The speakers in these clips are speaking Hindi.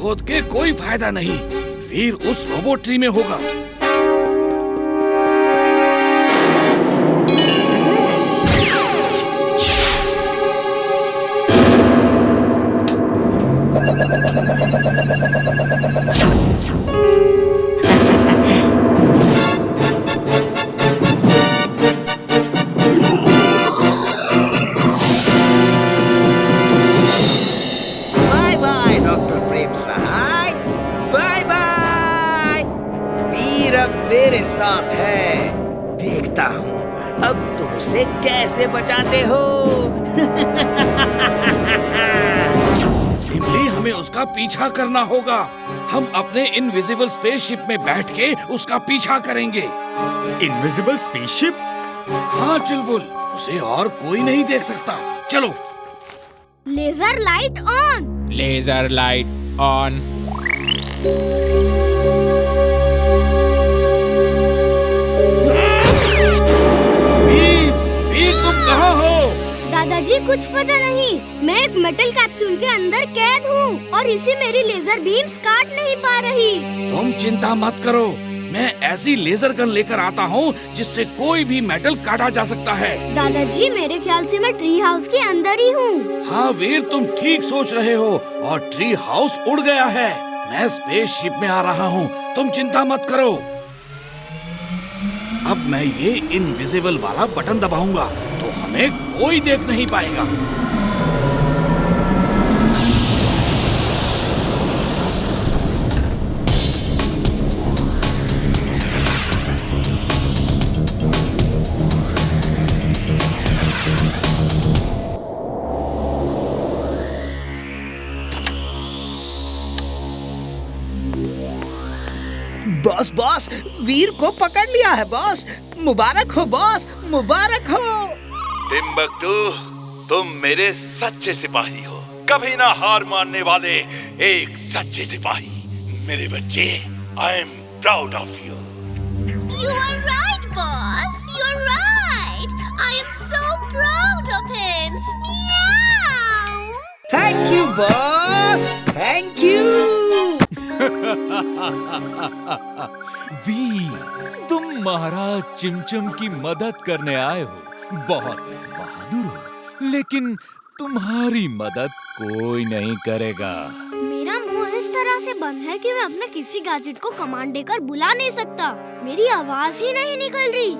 खोद के कोई फायदा नहीं। वीर उस रोबोट ट्री में होगा। Bye bye doctor Prem Sahay, bye bye. Veer अब मेरे साथ है, देखता हूँ अब तुम उसे कैसे बचाते हो। इमली, हमें उसका पीछा करना होगा। हम अपने इनविजिबल स्पेसशिप में बैठ के उसका पीछा करेंगे। Invisible spaceship? हाँ चुलबुल, उसे और कोई नहीं देख सकता। चलो। Laser light on. Laser light on. Veer, Veer तुम कहाँ हो? दादाजी कुछ पता नहीं, मैं एक मेटल कैप्सूल के अंदर कैद हूँ और इसे मेरी लेजर बीम्स काट नहीं पा रही। तुम चिंता मत करो, मैं ऐसी लेजर गन लेकर आता हूँ जिससे कोई भी मेटल काटा जा सकता है। दादाजी मेरे ख्याल से मैं ट्री हाउस के अंदर ही हूँ। हाँ वीर, तुम ठीक सोच रहे हो और ट्री हाउस उड़ गया है। मैं स्पेसशिप में आ रहा हूँ, तुम चिंता मत करो। अब मैं ये इनविजिबल वाला बटन दबाऊंगा तो हमें कोई देख नहीं पाएगा। बॉस बॉस, वीर को पकड़ लिया है बॉस। मुबारक हो बॉस, मुबारक हो। टिम्बकटू, तुम मेरे सच्चे सिपाही हो, कभी ना हार मानने वाले एक सच्चे सिपाही। मेरे बच्चे, I am proud of you. You are right, boss. You're right. I am so proud of him. Meow. Thank you boss, thank you. Veer, तुम महाराज चिमचम की मदद करने आए हो, बहुत बहादुर हो, लेकिन तुम्हारी मदद कोई नहीं करेगा। मेरा मुंह इस तरह से बंद है कि मैं अपने किसी गैजेट को कमांड देकर बुला नहीं सकता। मेरी आवाज ही नहीं निकल रही।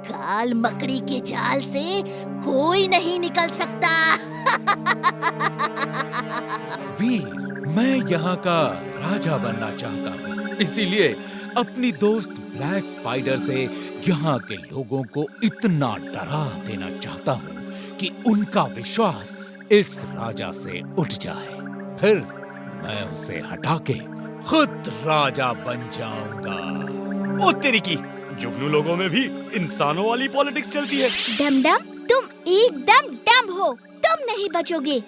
काल मकड़ी के जाल से कोई नहीं निकल सकता। वीर, मैं यहाँ का राजा बनना चाहता हूँ, इसीलिए अपनी दोस्त ब्लैक स्पाइडर से यहाँ के लोगों को इतना डरा देना चाहता हूँ कि उनका विश्वास इस राजा से उठ जाए। फिर मैं उसे हटा के खुद राजा बन जाऊंगा। ओ तेरी की, जुगनू लोगों में भी इंसानों वाली पॉलिटिक्स चलती है। डम डम, तुम एकदम डम हो, तुम नहीं बचोगे।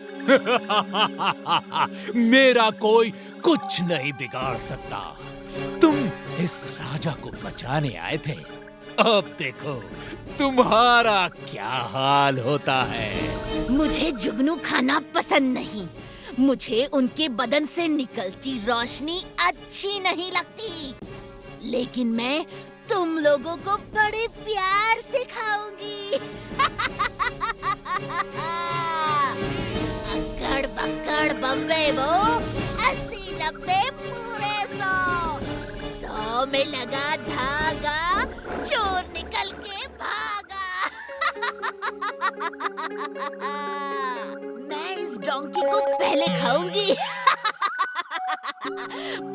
मेरा कोई कुछ नहीं बिगाड़ सकता। तुम इस राजा को बचाने आए थे, अब देखो तुम्हारा क्या हाल होता है। मुझे जुगनू खाना पसंद नहीं। मुझे उनके बदन से निकलती रोशनी अच्छी नहीं लगती। लेकिन मैं तुम लोगों को बड़े प्यार से खाऊंगी। अक्कड़ बक्कड़ बम्बे वो, 80-90 पूरे 100 में लगा धागा, चोर निकल के भागा। मैं इस डोंकी को पहले खाऊंगी।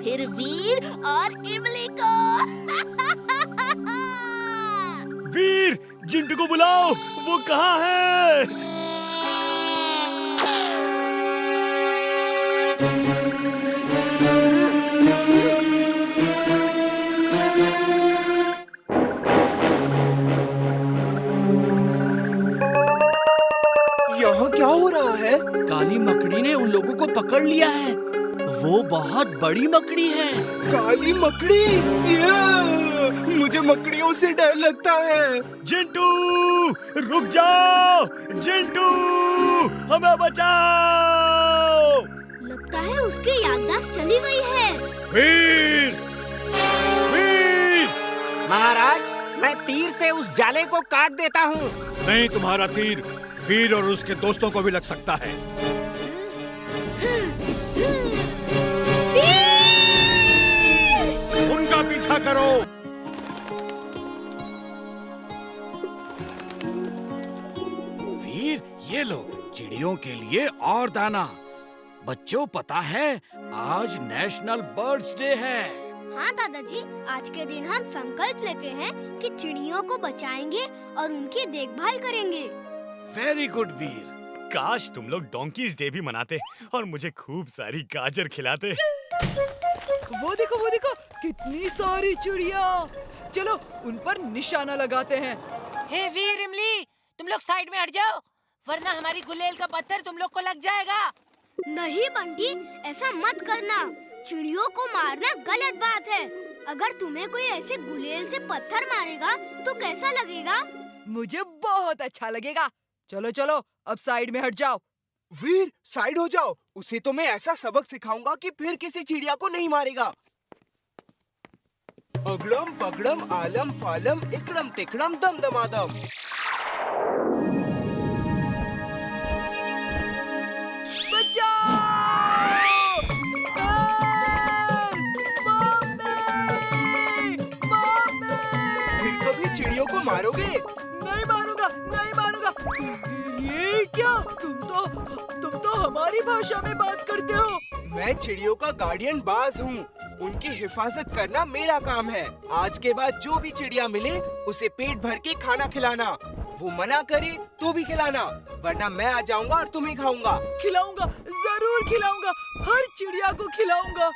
फिर वीर और इमली को। वीर, जिंटू को बुलाओ, वो कहाँ है? यहाँ क्या हो रहा है? काली मकड़ी ने उन लोगों को पकड़ लिया है। वो बहुत बड़ी मकड़ी है। काली मकड़ी? मुझे मकड़ियों से डर लगता है। जिंटू, रुक जाओ! जिंटू, हमें बचाओ! उसकी याददाश्त चली गई है। वीर! वीर! महाराज, मैं तीर से उस जाले को काट देता हूँ। नहीं, तुम्हारा तीर वीर और उसके दोस्तों को भी लग सकता है। उनका पीछा करो। वीर, ये लो चिड़ियों के लिए और दाना। बच्चों, पता है आज नेशनल बर्ड्स डे है। हाँ दादाजी, आज के दिन हम संकल्प लेते हैं कि चिड़ियों को बचाएंगे और उनकी देखभाल करेंगे। वेरी गुड वीर। काश तुम लोग डोंकीज डे भी मनाते और मुझे खूब सारी गाजर खिलाते। वो देखो कितनी सारी चिड़िया। चलो उन पर निशाना लगाते हैं। हे वीर इमली, तुम लोग साइड में हट जाओ, वरना हमारी गुलेल का पत्थर तुम लोग को लग जाएगा। नहीं बंटी, ऐसा मत करना। चिड़ियों को मारना गलत बात है। अगर तुम्हें कोई ऐसे गुलेल से पत्थर मारेगा तो कैसा लगेगा? मुझे बहुत अच्छा लगेगा। चलो चलो, अब साइड में हट जाओ। वीर, साइड हो जाओ। उसे तो मैं ऐसा सबक सिखाऊंगा कि फिर किसी चिड़िया को नहीं मारेगा। अगड़म पगड़म आलम फालम इकड़म तिकड़म दम दमादम। फिर कभी चिड़ियों को मारोगे? नहीं मारूंगा, नहीं मारूंगा। ये क्या? तुम तो हमारी भाषा में बात करते हो। मैं चिड़ियों का गार्डियन बाज हूँ। उनकी हिफाजत करना मेरा काम है। आज के बाद जो भी चिड़िया मिले उसे पेट भर के खाना खिलाना। वो मना करे तो भी खिलाना, वरना मैं आ जाऊंगा और तुम्हें खाऊंगा। खिलाऊंगा, जरूर खिलाऊंगा। हर चिड़िया को खिलाऊंगा।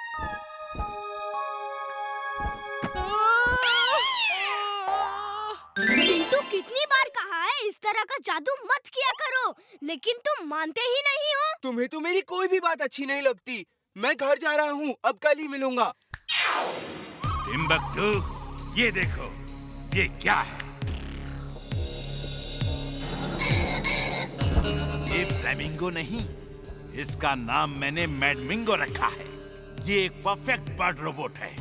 चिंटू, कितनी बार कहा है इस तरह का जादू मत किया करो, लेकिन तुम मानते ही नहीं हो। तुम्हें तो मेरी कोई भी बात अच्छी नहीं लगती। मैं घर जा रहा हूँ, अब कल ही मिलूंगा। टिम्बक्टू, ये देखो, ये क्या है? ये फ्लेमिंगो नहीं, इसका नाम मैंने मैडमिंगो रखा है। ये एक परफेक्ट बर्ड रोबोट है।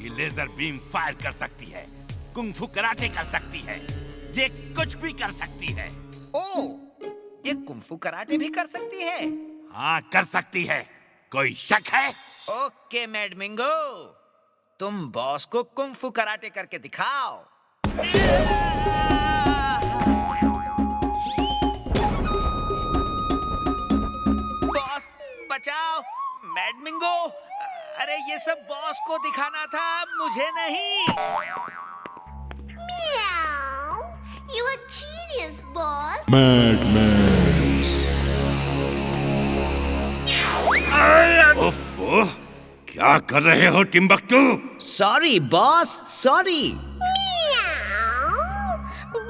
ये लेजर बीम फायर कर सकती है, कुंग-फू कराटे कर सकती है, ये कुछ भी कर सकती है। ओह, ये कुंग-फू कराटे भी कर सकती है? हाँ, कर सकती है। कोई शक है? ओके मैडमिंगो, तुम बॉस को कुंग-फू कराटे करके दिखाओ। बॉस बचाओ, मैडमिंगो। अरे ये सब बॉस को दिखाना था, मुझे नहीं। Meow. You a genius, boss. ओफो, क्या कर रहे हो Timbuktu? Sorry boss, sorry.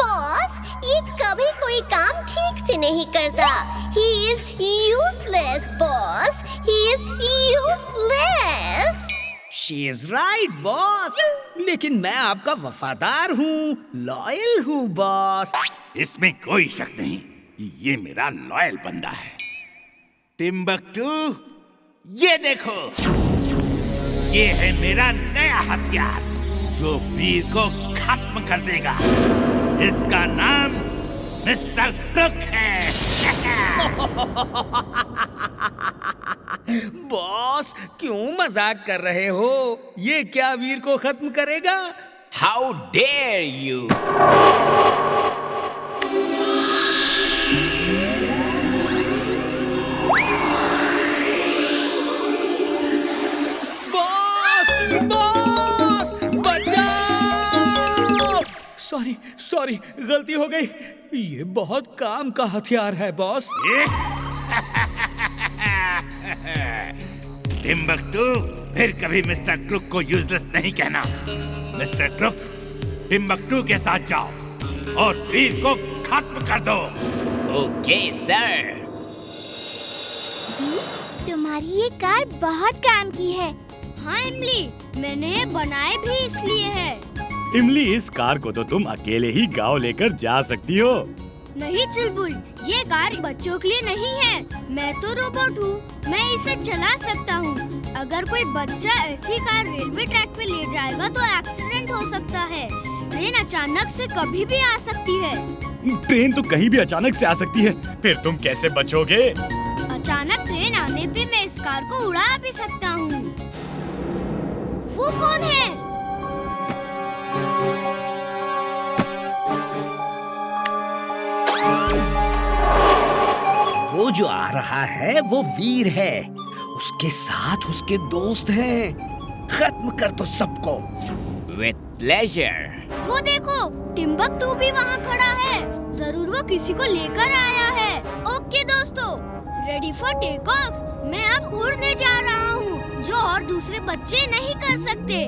Boss, ये कभी कोई काम ठीक से नहीं करता। He is useless, boss. He is useless. She is right, boss. लेकिन मैं आपका वफादार हूँ, लॉयल हूँ बॉस। इसमें कोई शक नहीं कि ये मेरा लॉयल बंदा है। टिम्बक्टू, ये देखो, ये है मेरा नया हथियार जो वीर को खत्म कर देगा। इसका नाम मिस्टर क्रुक है। बॉस, क्यों मजाक कर रहे हो? ये क्या वीर को खत्म करेगा? How dare you! बॉस, बचाओ! सॉरी, गलती हो गई। ये बहुत काम का हथियार है बॉस। टिम्बक्टू, फिर कभी मिस्टर क्रुक को यूजलेस नहीं कहना। मिस्टर क्रुक, टिम्बक्टू के साथ जाओ और वीर को खत्म कर दो। Okay sir. तुम्हारी ये कार बहुत काम की है। हाँ इमली, मैंने बनाए भी इसलिए है। इमली, इस कार को तो तुम अकेले ही गांव लेकर जा सकती हो। नहीं चुलबुल, ये कार बच्चों के लिए नहीं है। मैं तो रोबोट हूँ, मैं इसे चला सकता हूँ। अगर कोई बच्चा ऐसी कार रेलवे ट्रैक पे ले जाएगा तो एक्सीडेंट हो सकता है। ट्रेन अचानक से कभी भी आ सकती है। ट्रेन तो कहीं भी अचानक से आ सकती है, फिर तुम कैसे बचोगे? अचानक ट्रेन आने पे मैं इस कार को उड़ा भी सकता हूँ। वो कौन है? वो जो आ रहा है वो वीर है। उसके साथ उसके दोस्त हैं। खत्म कर दो सबको। With pleasure. वो देखो, टिम्बकटू भी वहाँ खड़ा है। जरूर वो किसी को लेकर आया है। ओके दोस्तों, रेडी फॉर टेक ऑफ। मैं अब उड़ने जा रहा हूँ, जो और दूसरे बच्चे नहीं कर सकते।